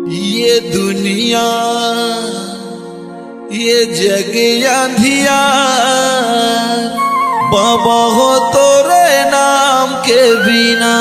ये दुनिया ये जग अंधियार बाबा हो तोरे नाम के बिना।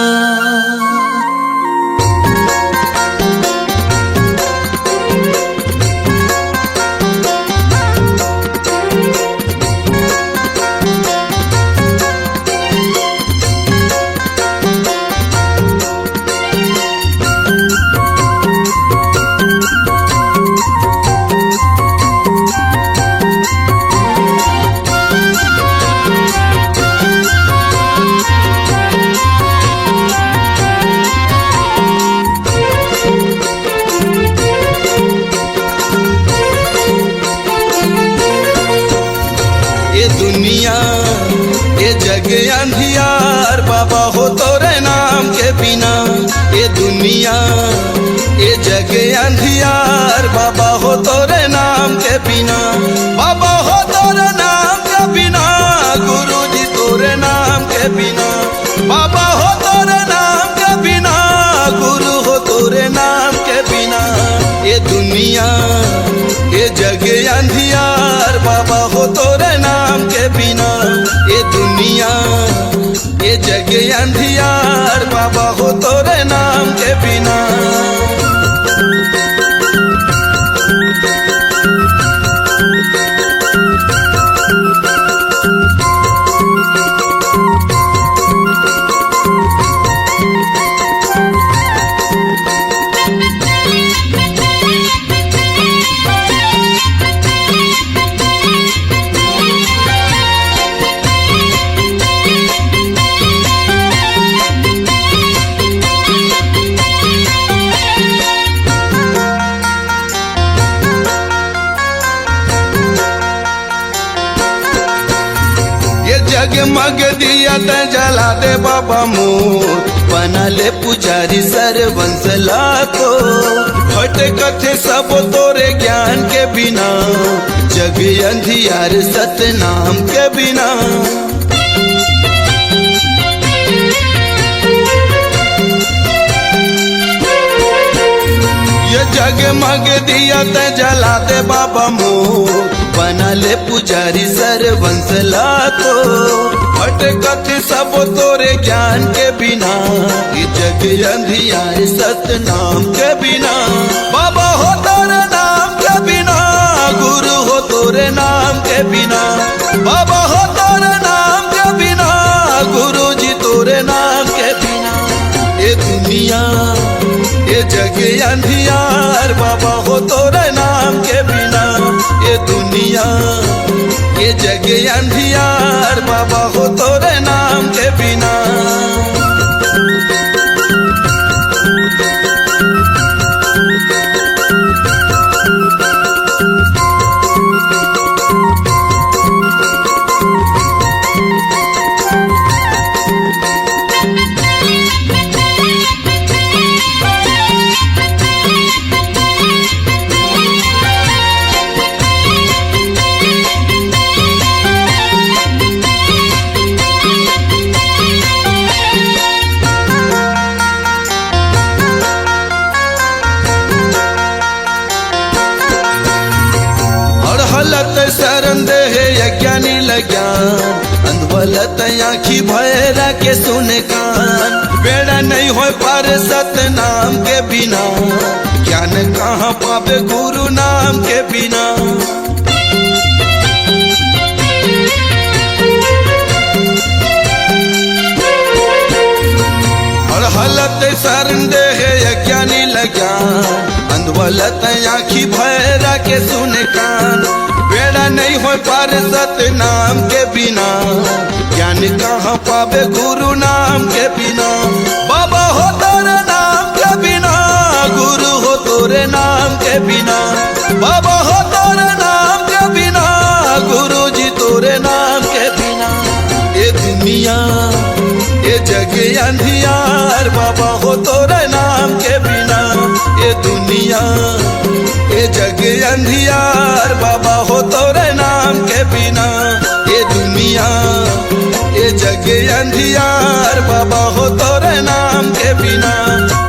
ये दुनिया ये जग अंधियार बाबा हो तोरे नाम के बिना। ये दुनिया ये जग अंधियार बाबा हो तोरे नाम के बिना। बाबा हो तोरे नाम के बिना गुरु जी तोरे नाम के बिना। बाबा हो तोरे नाम के बिना गुरु हो तोरे नाम के बिना। ये दुनिया ये जग अंधियार बाबा हो तोरे नाम के बिना। ये दुनिया ये जग अंधियार बाबा हो तोरे नाम के बिना। जगमग दिया त जला दे बाबा मोर बना ले पुजारी सरवंशला को। भटकते सब तोरे ज्ञान के बिना जग अंधियार सतनाम के बिना। ये जगमग दिया त जला दे बाबा मोर बना ले पुजारी सरवंशला को। भटकते सब तोरे ज्ञान के बिना ये जग अंधियार सतनाम के बिना। बाबा हो तोरे नाम के बिना गुरु हो तोरे नाम के बिना। बाबा हो तोरे नाम के बिना गुरु जी तोरे नाम के बिना। ये दुनिया ये जग अंधियार बाबा हो तोरे नाम के बिना। ये दुनिया ये जग अंधियार बाबा हो तोरे नाम के बिना। शरण दे है यज्ञानी लज्ञान अंधवलत आँखी भैरा के सुने कान। बेड़ा नहीं हो पर सतनाम के बिना ज्ञान कहाँ पावे गुरु नाम के बिना। और हलत शरण दे है यज्ञानी लज्ञान अंधवलत आँखी भैरा के सुने कान। बेड़ा नहीं हो पर सतनाम के बिना ज्ञान कहाँ पावे गुरु नाम के बिना। बाबा हो तोरे नाम के बिना गुरु हो तोरे नाम के बिना। बाबा हो तोरे नाम के बिना गुरु जी तोरे नाम के बिना। ये दुनिया ये जग अंधियार बाबा हो तोरे नाम के बिना। ये दुनिया ये जग अंधियार बाबा हो तोरे नाम के बिना। ये दुनिया ये जग अंधियार बाबा हो तोरे नाम के बिना।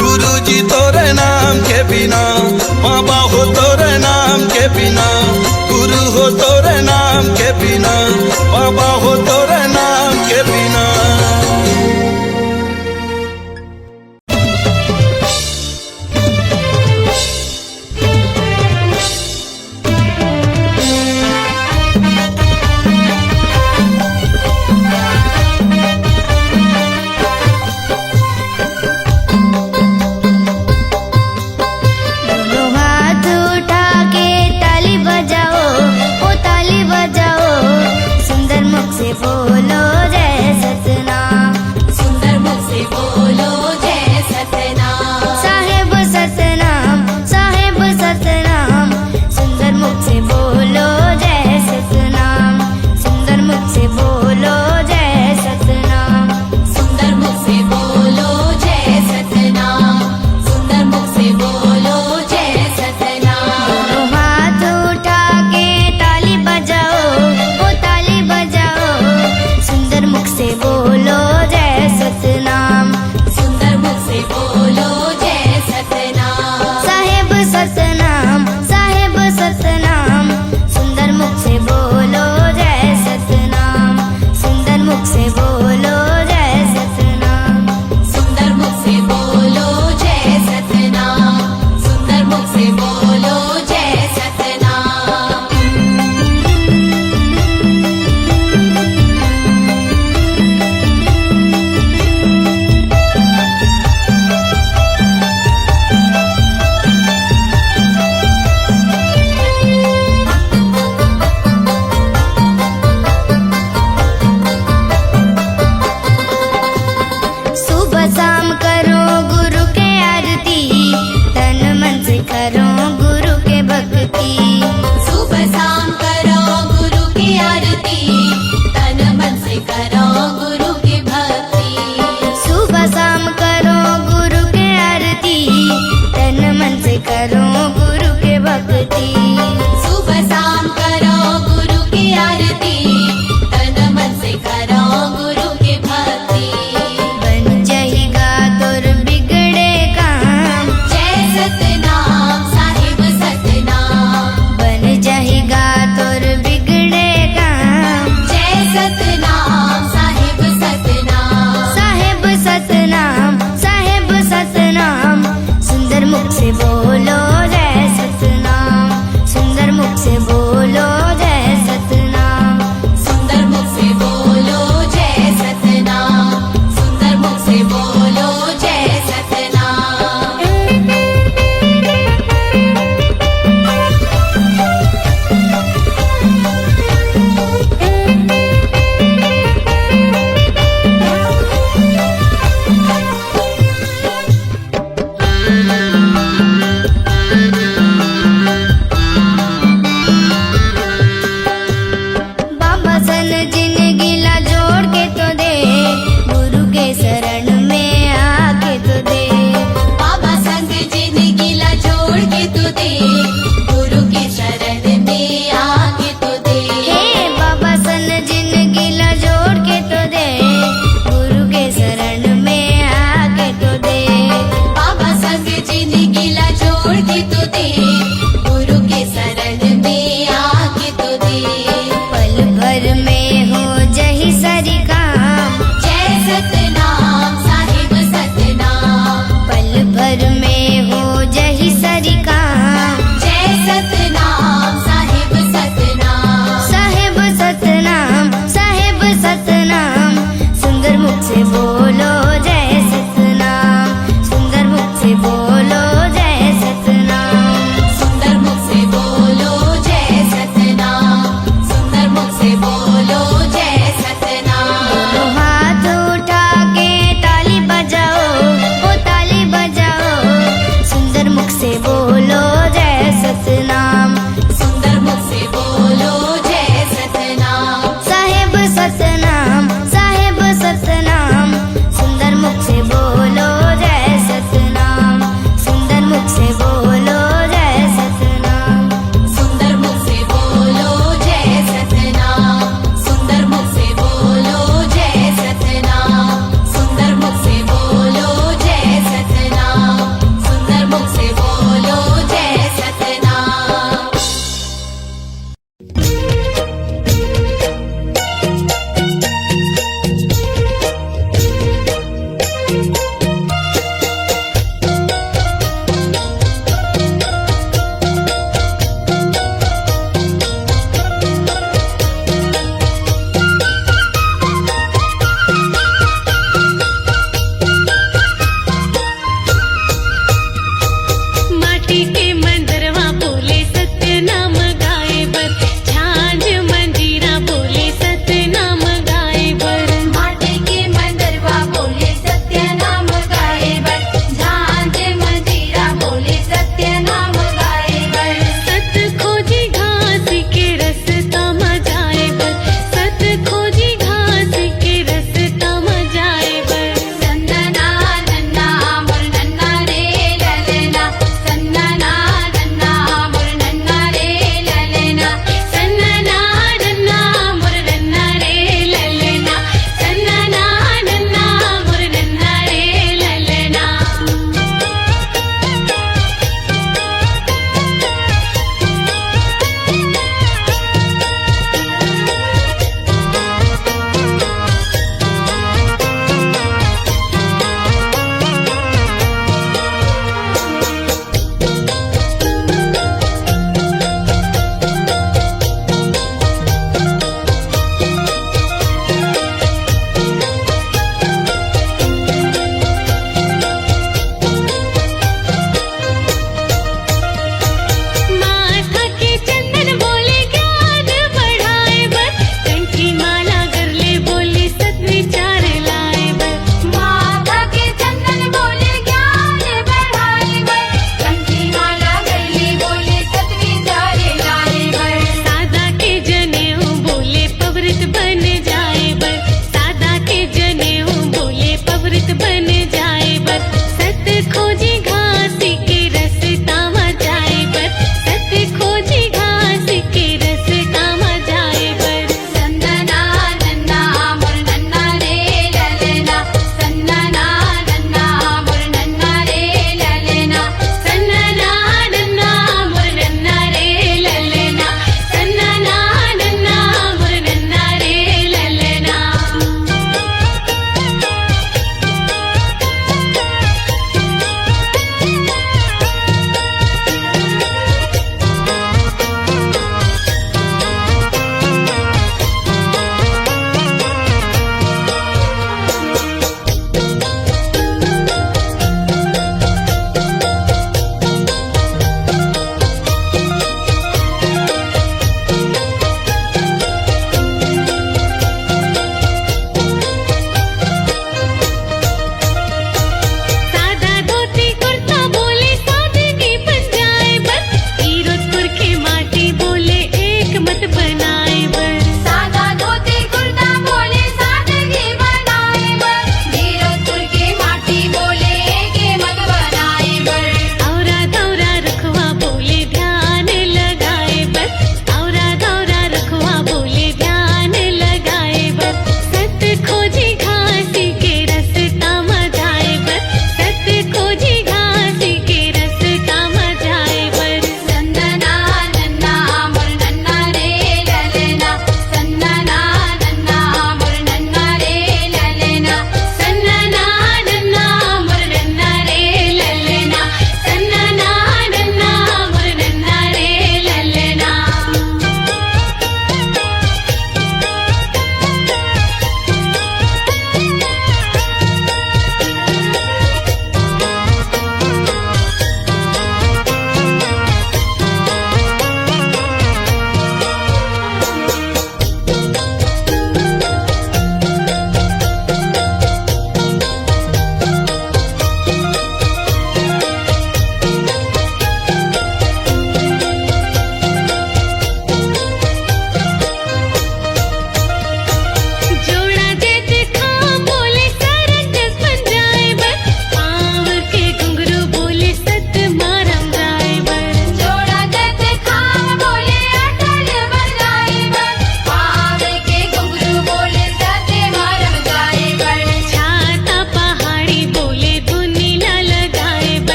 गुरु जी तोरे नाम के बिना। हो तोरे नाम के बिना, बाबा हो तोरे नाम के बिना। बोलो जय सतनाम, सुंदर मुख से बोलो जय सतनाम। साहेब सतनाम, साहेब सतनाम, सुंदर मुख से बोलो जय सतनाम, सुंदर मुख से बोलो जय सतनाम, सुंदर मुख से बोलो जय सतनाम, सुंदर मुख से बोलो जय सतनाम। दोनों हाथ उठा के ताली बजाओ, ओ ताली बजाओ, सुंदर मुख से बोलो जय सतनाम, सुंदर मुख से बोलो जय सतनाम। साहेब सतनाम, साहेब सतनाम, सुंदर मुख से बोलो जय सतनाम, सुंदर मुख से बोलो जय सतनाम, सुंदर मुख से बोलो जय सतनाम, सुंदर मुख से बोलो जय सतनाम। सुबह शाम करो गुरु के आरती, तन मन से करो गुरु के भक्ति। सुबह शाम करो गुरु की आरती, तन मन से करो गुरु की भक्ति। सुबह शाम करो गुरु के आरती, तन मन से करो गुरु के भक्ति। सुबह शाम करो गुरु की आरती, तन मन से करो गुरु की भक्ति। बन जाएगा तोर बिगड़े काम, जय सतनाम साहिब सतनाम। बन जाएगा तोर बिगड़े काम, जय सतनाम साहिब सतनाम। साहिब सतनाम, साहिब सतनाम, सुंदर मुख से बोलो जय सतनाम, सुंदर मुख से बोलो जय सतनाम, सुंदर मुख से बोलो जय सतनाम, सुंदर मुख से बोलो जय सतनाम। बाबा सन जिंदगी ला जोड़ के तो दे, गुरु के शरण में आके तो दे। बाबा संग जिंदगी ला जोड़ के तो दे, गुरु के शरण में आके तो दे। हे बाबा सन जिंदगी ला जोड़ के तो दे, गुरु के शरण में आके तो दे। बाबा संग जिंदगी ला जोड़ के तो दे, गुरु के शरण में आके तो दे। पल भर में हो जही सारी काम, जय सतनाम साहिब सतनाम। पल भर में हो जही सारी काम, जय सतनाम साहिब सतनाम। साहिब सतनाम, साहिब सतनाम, सुंदर मुख से बोलो जय सतनाम, सुंदर मुख से बोलो जय सतनाम, सुंदर मुख से बोलो जय सतनाम, सुंदर मुख से बोलो जय सतनाम। दोनों हाथ उठा के ताली बजाओ, ओ ताली बजाओ, सुंदर मुख से बोलो जय सतनाम, सुंदर मुख से बोलो जय सतनाम। साहेब सतनाम, साहेब सतनाम,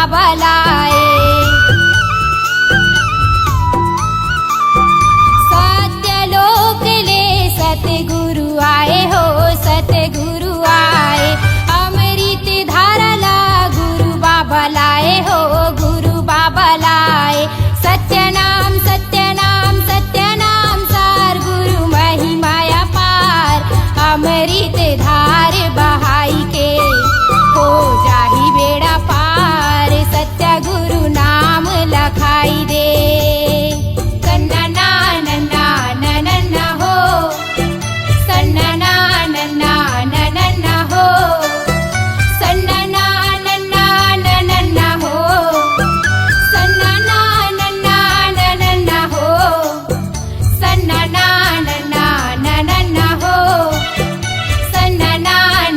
बाबा लाए। सत्यलोक ले सतगुरु आए हो, सतगुरु आए। अमृत धारा ला गुरु बाबा लाए हो, गुरु बाबा लाए। सत्यनाम सत्यनाम सत्यनाम सार गुरु महिमाया पार। अमृत धार बहाई के हो जाही बेड़ा पार। सत्य गुरु नाम लखाई दे। सन्ना नन्ना नन्ना हो, सन्ना नन्ना हो, सन्ना नन्ना हो, सन्ना नन्ना हो, सन्ना नन्ना हो, सन्ना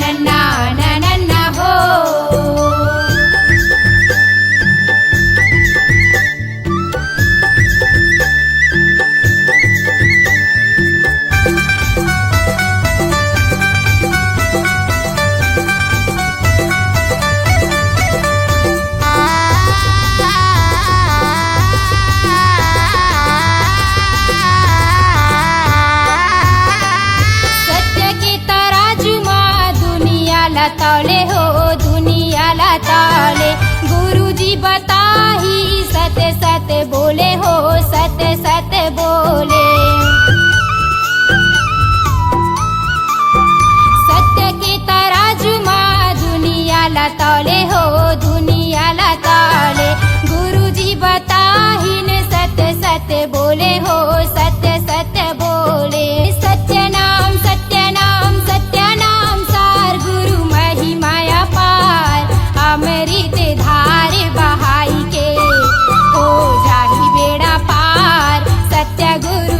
नन्ना हो। सत्य के तराजू माँ दुनिया ला तौले हो, दुनिया ला तौले। गुरुजी बताही सत्य सत्य बोले हो, सत्य सत्य बोले। सत्य के तराजू माँ दुनिया ला तौले हो, दुनिया ला तौले। गुरुजी बताही ने सत्य सत्य बोले हो, सत्य सत्य बोले। सत्यनाम सत्यनाम सत्यनाम सार गुरु महिमाया पार। अमृत धार बहाई के हो जाही बेड़ा पार। सत्य गुरु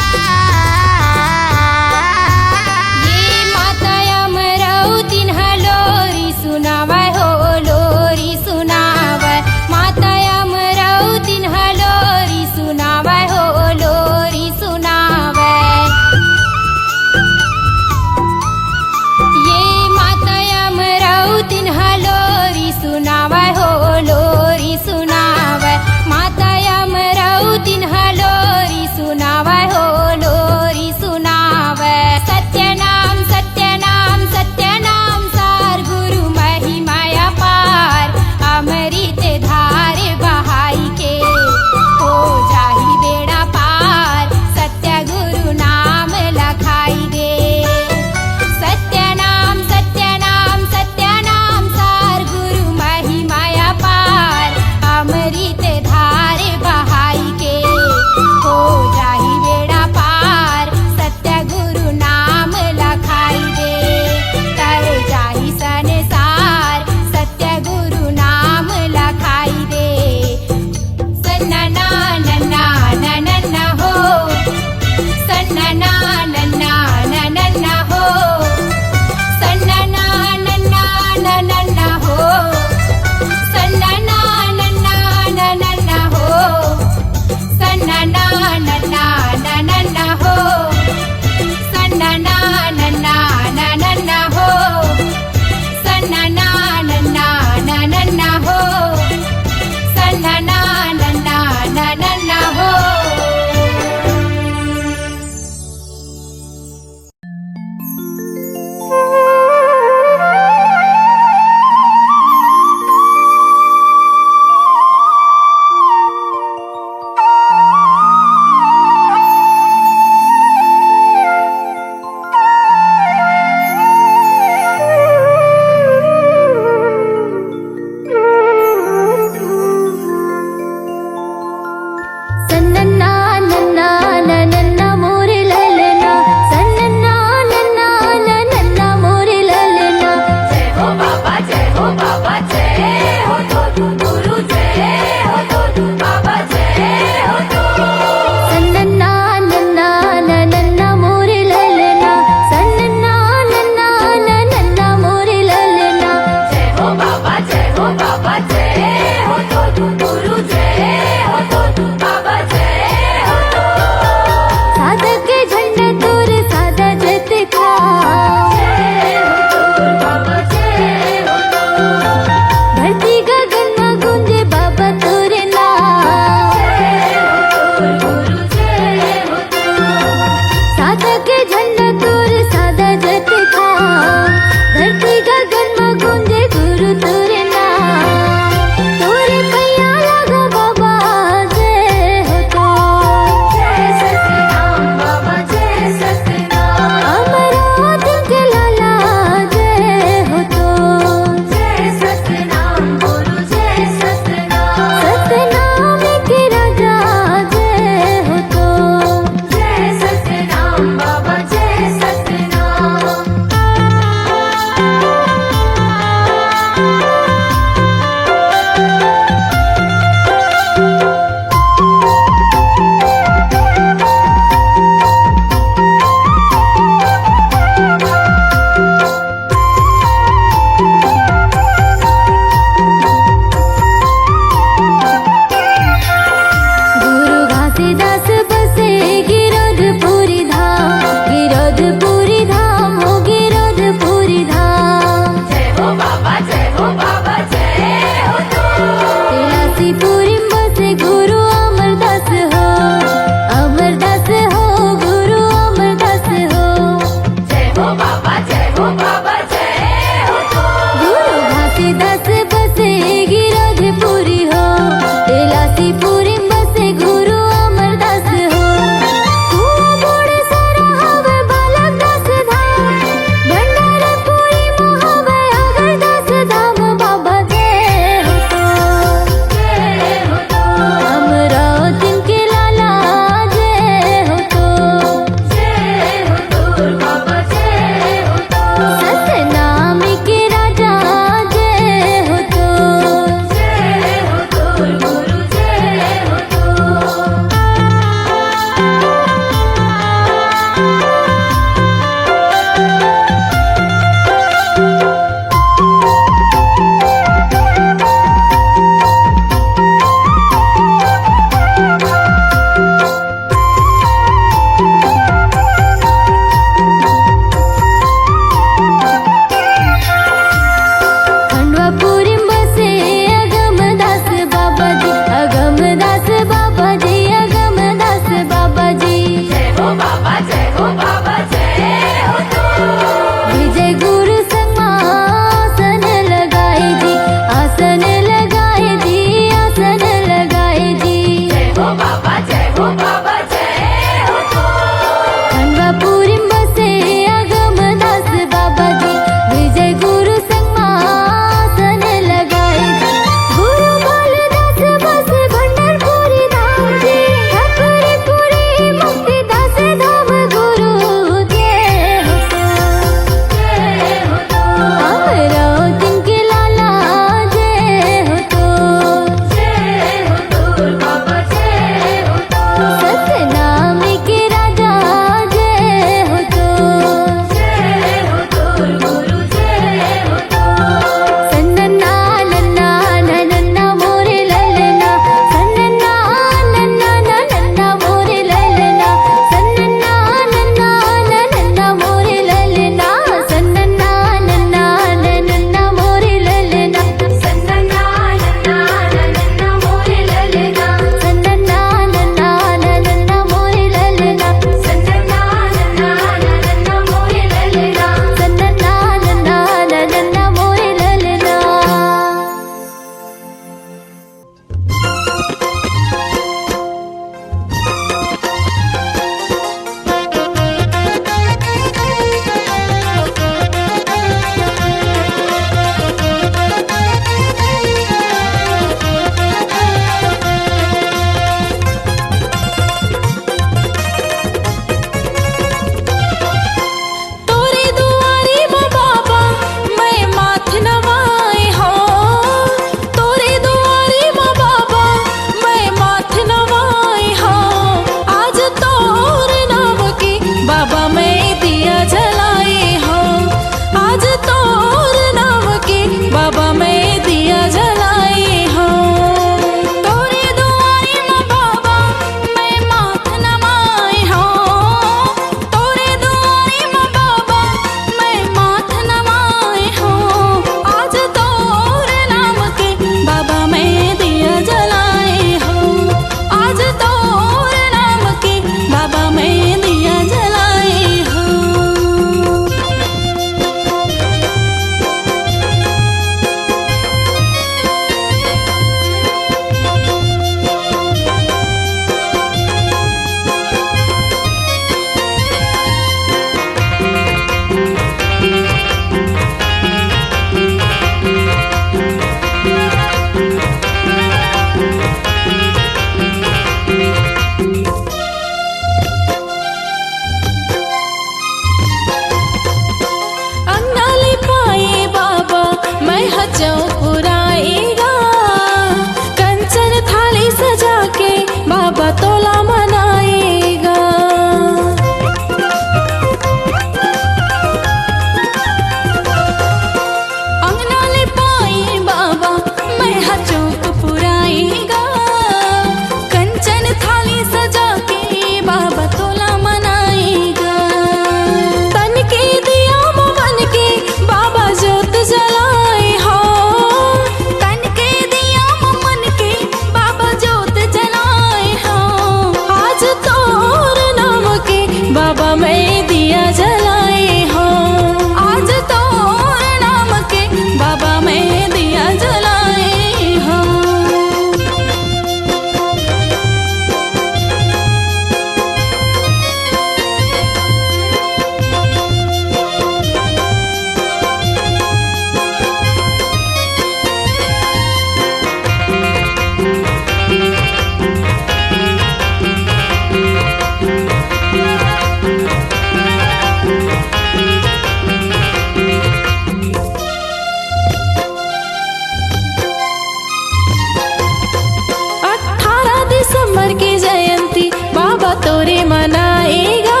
मनाएगा,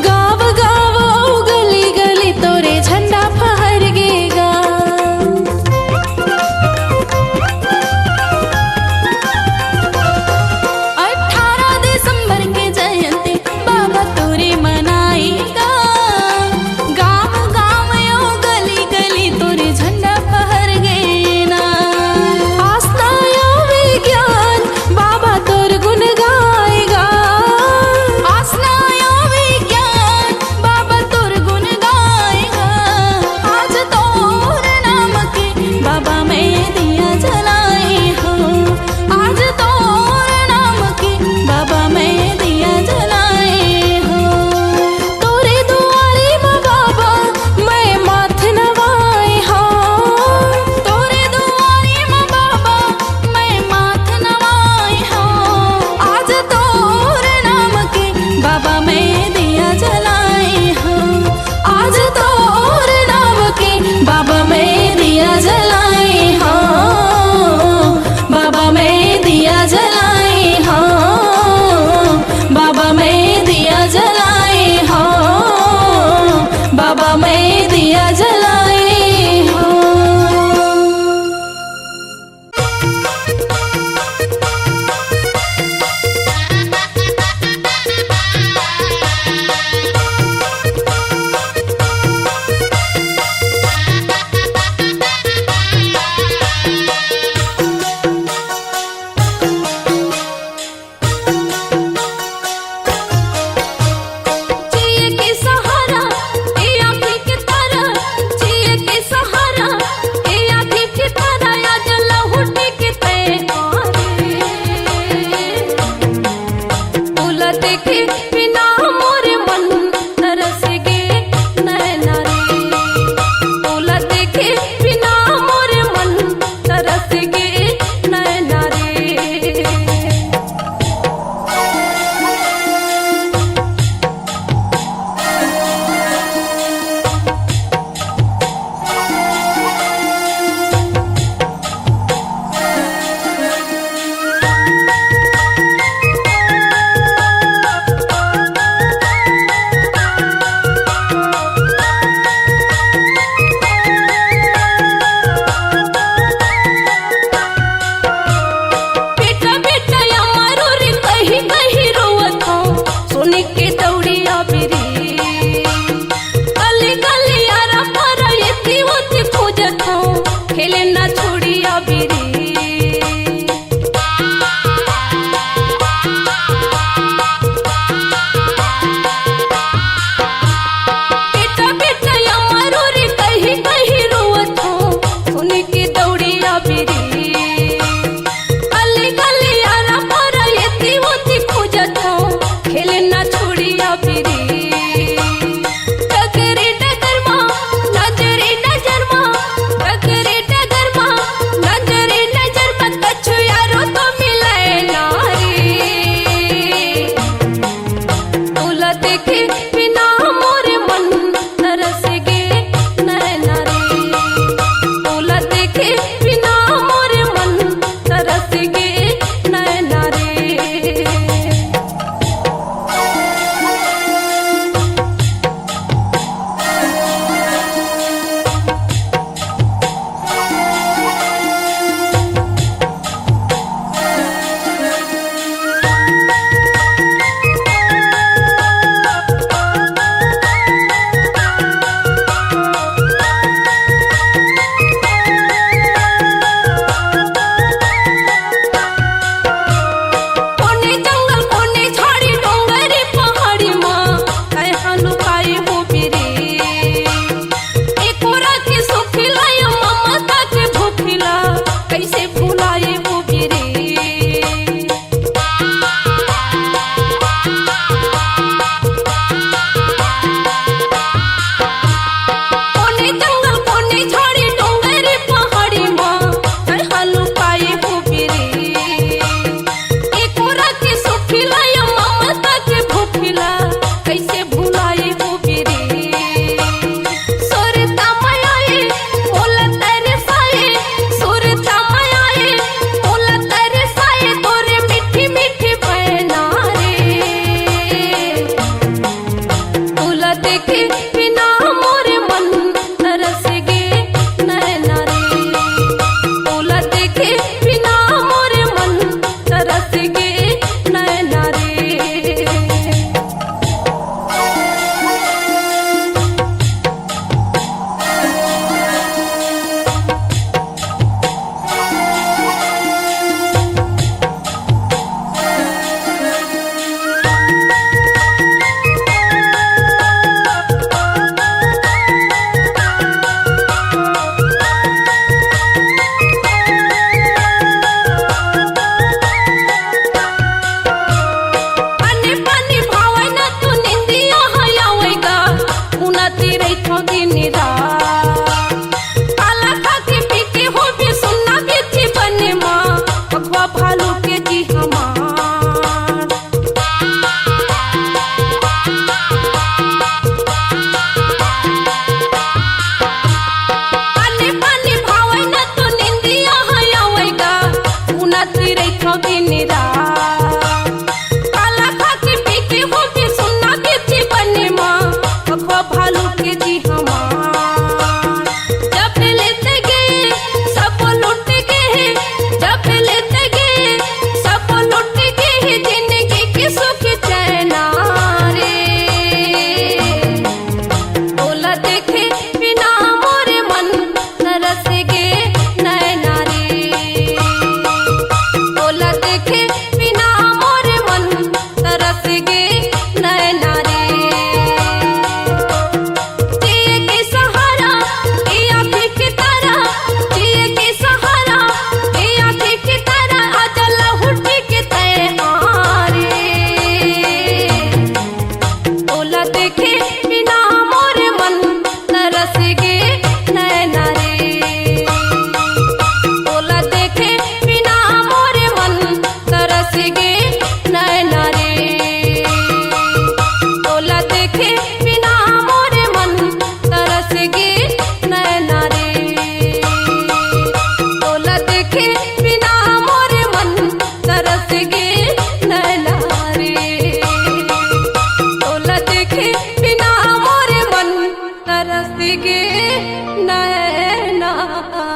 गाँव गाँव गली गली तोरे झंडा फहरगेगा। 18 दिसंबर के जयंती बाबा तोरे मनाएगा, गाँव गाँव यो गली गली तोरे झंडा फहरगेना। आस्था यो विज्ञान बाबा तोर गुण गाएगा,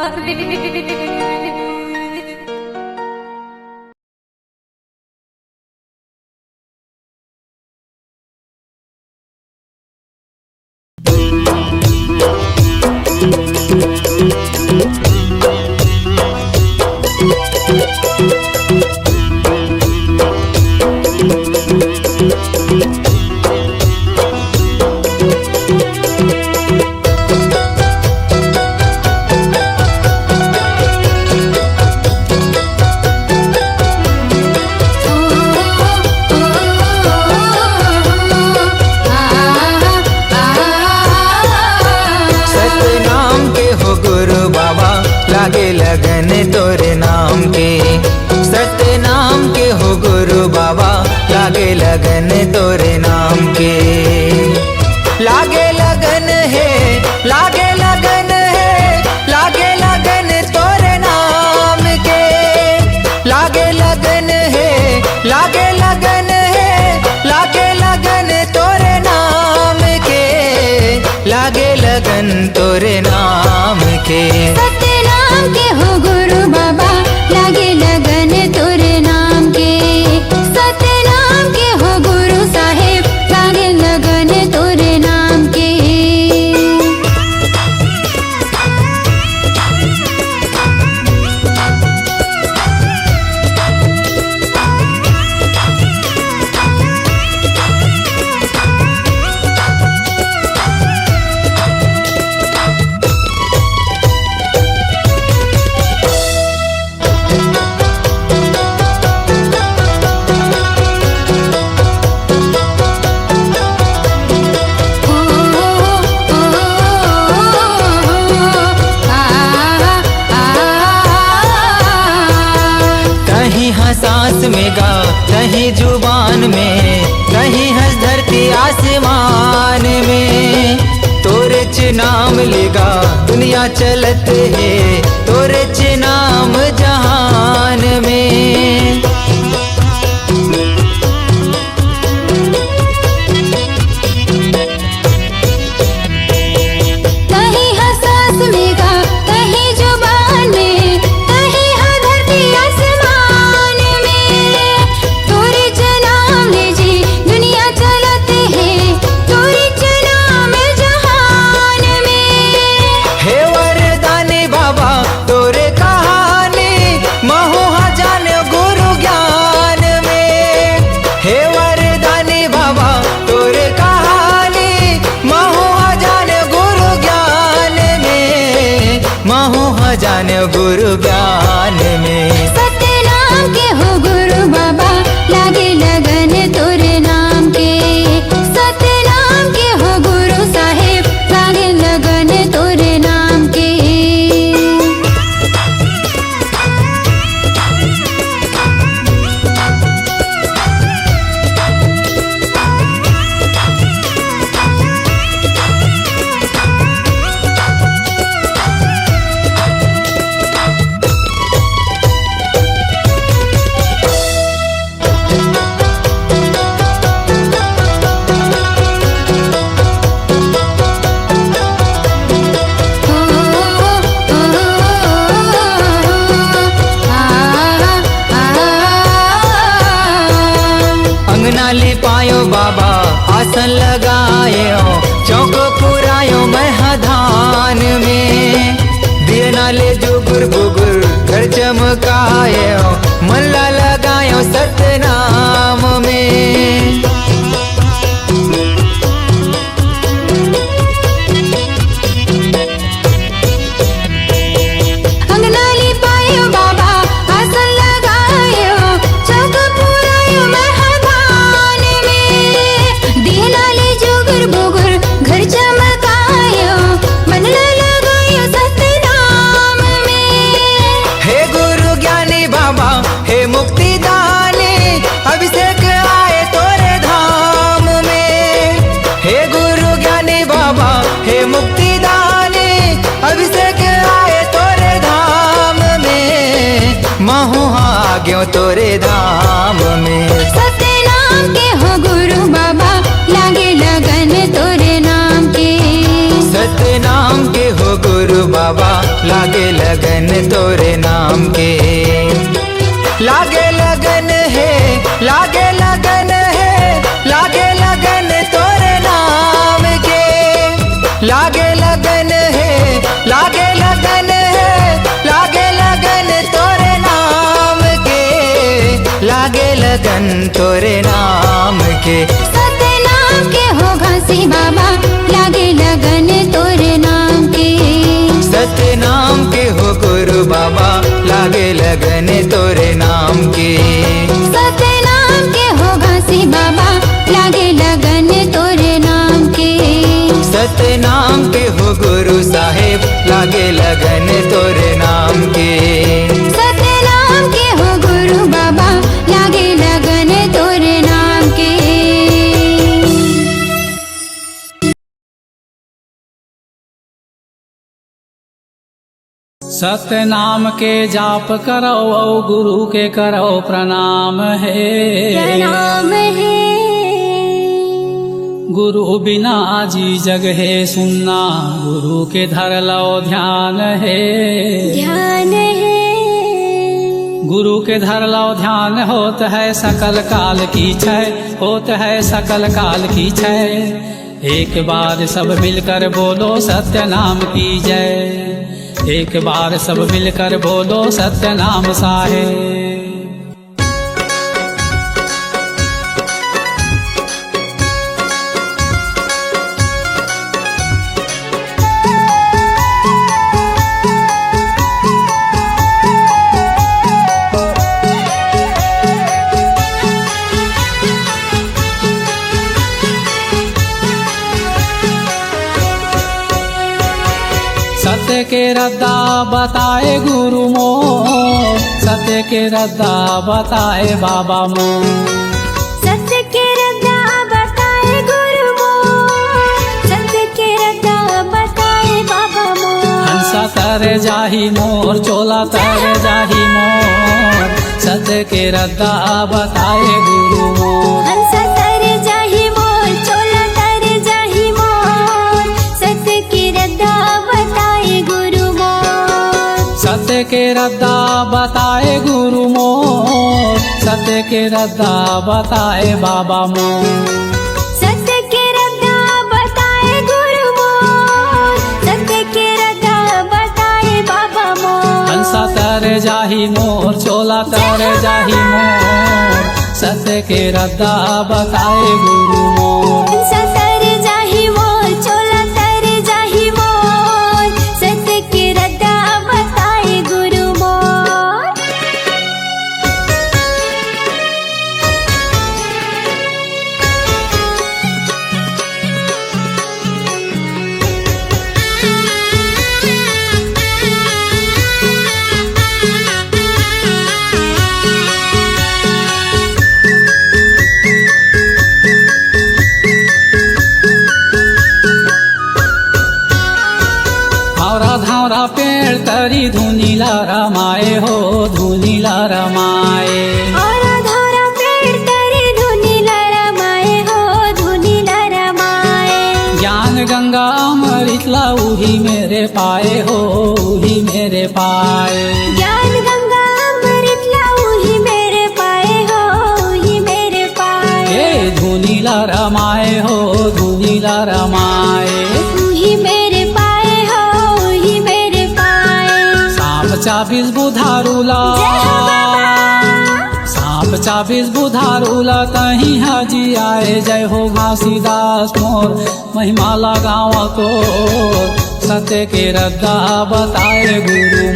रे। लागे लगन तोरे नाम के, सत्य नाम के हो गुरु बाबा, लागे लगन तोरे नाम के। लागे लगन है, लागे लगन है, लागे लगन तोरे नाम के। लागे लगन है, लागे लगन है, लागे लगन तोरे नाम के। लागे लगन तोरे नाम के। के हो गुरु बाबा, लागे लगन तोरे नाम के। सत्य नाम के हो गुरु साहेब, लागे लगन तोरे नाम के। सांस में गा, कहीं जुबान में, कहीं हंस धरती आसमान में। तोरे च नाम लेगा दुनिया चलत है, तोरे च नाम जहान में। कहीं हंसास में गा, कहीं जुबान में, कहीं हर धरती आसमान में। तोरे च नाम ले जी दुनिया चलते हैं, तोरे च नाम जहान में। हे वरदानी बाबा तोरे कहानी, महू जान गुरु ज्ञान में। हे वरदानी बाबा तोरे कहानी, महू जान गुरु ज्ञान में। महू जान गुरु ज्ञान में। सत्य नाम के हो गुरु बाबा, लागे लगन तोरे नाम के। सत्य नाम के हो गुरु साहेब, लागे लगन तोरे नाम के। अंगना लिपायो बाबा, आसन लगायो, चौक पुरायो महधान में। दिए नाले जुगुर बुगुर घर चमकायो, मल्ला लगायो सत्य नाम में। अंगना लिपायो बाबा, आसन लगायो, चौक पुरायो महधान में। दिए नाले जुगुर बुगुर घर चमकायो, मन लगायो सत्य नाम में। हे गुरु ज्ञानी बाबा, हे मुक्ति दानी, अभिषेक आए तोरे धाम में। हे गुरु ज्ञानी बाबा, हे मुक्ति दानी, अभिषेक आए तोरे धाम में। महू आ गयो तोरे धाम में। सत्य नाम के हो गुरु बाबा, लागे लगन तोरे नाम के। सत्य नाम के हो गुरु बाबा, लागे लगन लगन तोरे नाम के। लागे लगन है, लागे लगन है, लागे लगन तोरे नाम के। लागे लगन है, लागे लगन है, लागे लगन तोरे नाम के। लागे लगन तोरे नाम के। सतनाम के हो घासी बाबा लागे लगन तोरे नाम के। सतनाम के हो गुरु बाबा लागे लगन तोरे नाम के। सतनाम के हो घासी बाबा लागे लगन तोरे नाम के। सतनाम के हो गुरु साहेब लागे लगन तोरे नाम के। सतनाम के हो गुरु बाबा लागे लगन तोरे नाम के। सतनाम के जाप करो औ गुरु के करो प्रणाम है। प्रणाम है। गुरु बिना जी जग है सुनना, गुरु के धर लो ध्यान है। ध्यान है। गुरु के धर लो ध्यान होत है सकल काल की छय, होत है सकल काल की छय। एक बार सब मिलकर बोलो सत्य नाम की जय। एक बार सब मिलकर बोलो सत्य नाम साहेब। सत्य के रद्दा बताए गुरु मो, सत्य के रद्दा बताए बाबा मो। सत्य के रद्दा बताए गुरु मो, सत्य के रद्दा बताए बाबा मो। हंसा तर जाही मोर, चोला तर जाही मोर, सत्य के रद्दा बताए गुरु मो। हंसा तर जाही मोर, चोला तर जाही मोर, सत्य के रद्दा बताए गुरु मो। सत्य के रद्दा बताए गुरु मोर, सत्य के रद्दा बताए बाबा मोर। सत्य के रद्दा बताए गुरु मोर, सत्य के रद्दा बताए बाबा मोर। हंसा तर जाही मोर, चोला तर जाही मोर, सत्य के रद्दा बताए गुरु मोर। हंसा तर जाही मोर, चोला तर जाही मोर, सत्य के रद्दा बताए गुरु मोर। धावरा धावरा पेड़ तरी धुनीला रमाए हो, धुनीला रमाए। और धारा पेड़ तरी धुनीला रमाए हो, धुनीला रमाए। ज्ञान गंगा अमृतला उही मेरे पाए हो, उही मेरे पाए। ज्ञान गंगा अमृतला उही मेरे पाए हो, उही मेरे पाए। ए धुनीला रमाए हो, धुनीला रमाए। उही मेरे पाए हो, उही मेरे पाए। सांप चाबीस बुधारूला, सांप चाबीस बुधारूला, कहीं हाजी आए जय हो घासीदास मोर, महिमा लगावा तो सत्य के रद्दा बताए गुरु।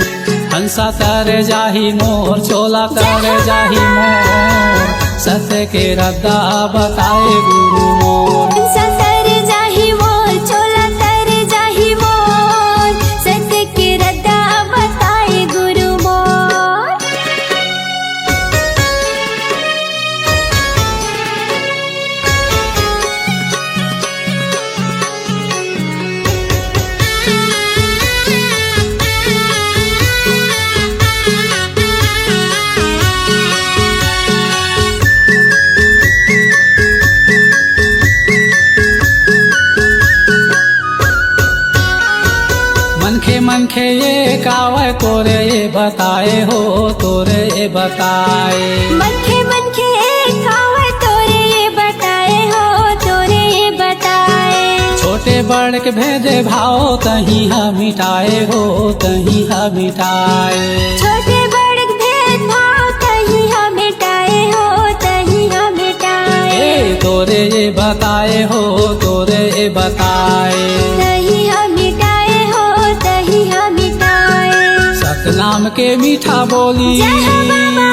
हंसा तर जाही मोर, चोला तर जाही मोर, सत्य के रद्दा बताए गुरु मोर। हंसा तर जाही मोर, चोला तर जाही मोर, सत्य के रद्दा बताए गुरु मोर। तोरे बताए हो तोरे बताए। मनखे मनखे एक हावय तोरे ये बताए हो तोरे ये बताए। छोटे बड़ के भेदे भाव तहीं हा मिटाए हो तहीं हा मिटाए। छोटे बड़ भेदभाव तहीं हम मिटाए हो तहीं हम मिटाए। ए तोरे ये बताए हो तोरे ये बताए। तहीं हम मिटाए हो तहीं हम मिटाए। सतनाम के मीठा बोली, जय हो बाबा।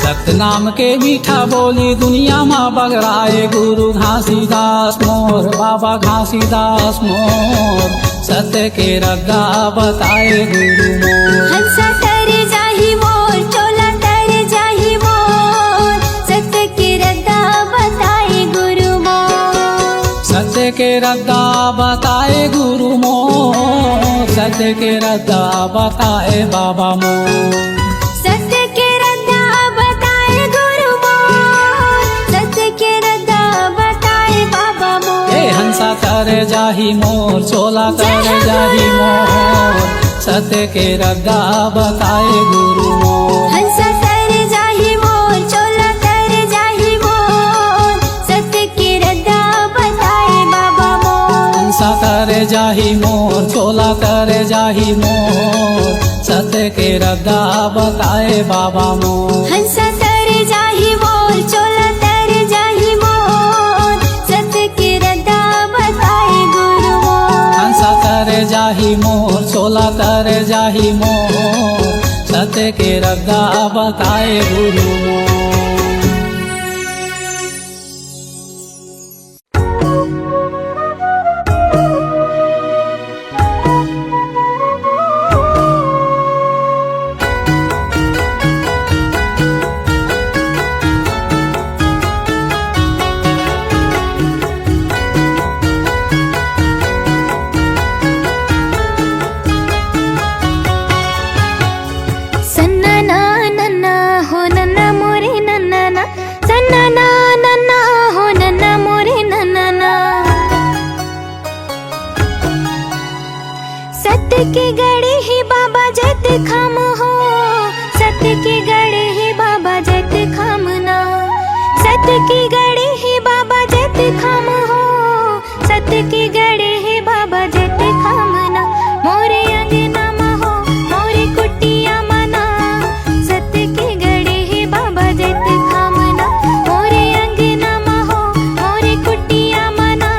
सतनाम के मीठा बोली दुनिया में बगराए गुरु घासीदास मोर बाबा घासीदास मोर। सत्य के रद्दा बताए गुरु मोर। हंसा तर जाही मोर चोला तर जाही मोर। सत्य के रद्दा बताए गुरु मोर। सत्य के रद्दा बताए गुरु मोर। सत्य के रद्दा बताए बाबा मोर। सत्य के रद्दा बताए गुरु मोर। सत्य के रद्दा बताए बाबा मोर। ए हंसा तर जाही मोर चोला तर जाही मोर। सत्य के रद्दा बताए गुरु मोर। हंसा तर जाही मोर चोला तर जाही मोर। सत्य के रद्दा बताए बाबा मोर। हंसा तर जाही मोर चोला तर जाही मोर। सत्य के रद्दा बताए बाबा मोर। हंसा तर जाही मोर चोला तर जाही मोर। सत्य के रद्दा बताए गुरु मोर। हंसा तर जाही मोर चोला तर जाही मोर। सत्य के रद्दा बताए गुरु मोर। सन्ना नन्ना हो नन्ना मोरे नन्ना ना। सन्ना नन्ना हो नन्ना मोरे नन्ना ना। सत्य के गड़े ही बाबा जत खाम हो। सत्य के गड़े ही बाबा जत खाम ना। सत्य के गड़े ही बाबा जत खाम हो। सत्य के गड़े ही बाबा जत खाम ना। मोरे अंगना मा हो मोरे कुटिया मना। सत्य के गड़े ही बाबा जत खाम ना। मोरे अंगना मा हो मोरे कुटिया मना।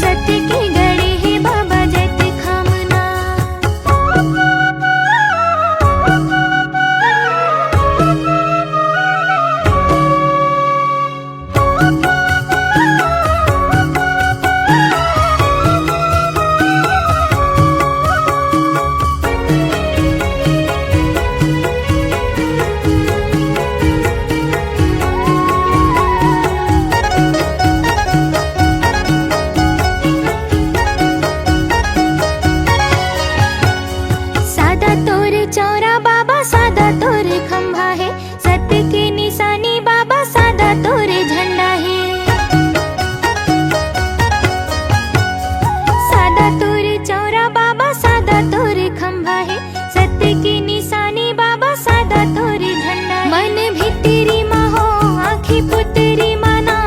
सत्य के गड़े ही बाबा जत खाम ना। सादा तोरे चौरा बाबा सादा तोरे खंभा है। सत्य के निशानी बाबा सादा तोरे झंडा है। सादा तोरे चौरा बाबा सादा तोरे खंभा है। सत्य के निशानी बाबा सादा तोरे झंडा है। मन भितरी मा हो आँखी पुतरी माना।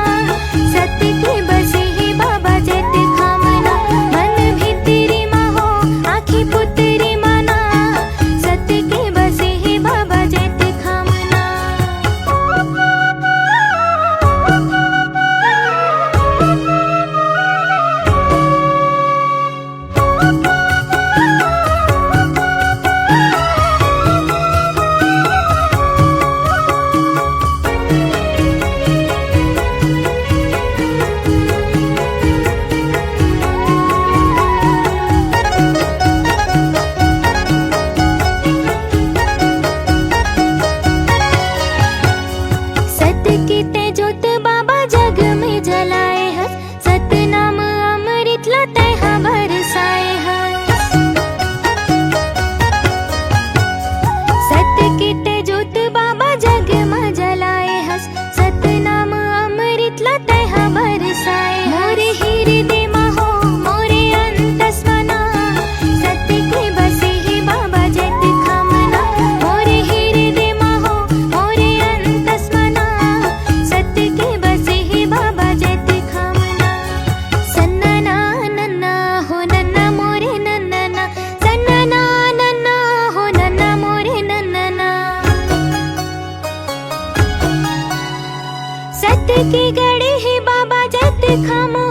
सत्य के बसे ही बाबा जत खामना। मन भितरी मा हो आँखी पुतरी माना। सत्य के बसे ही की गड़ी ही बाबा जत खामो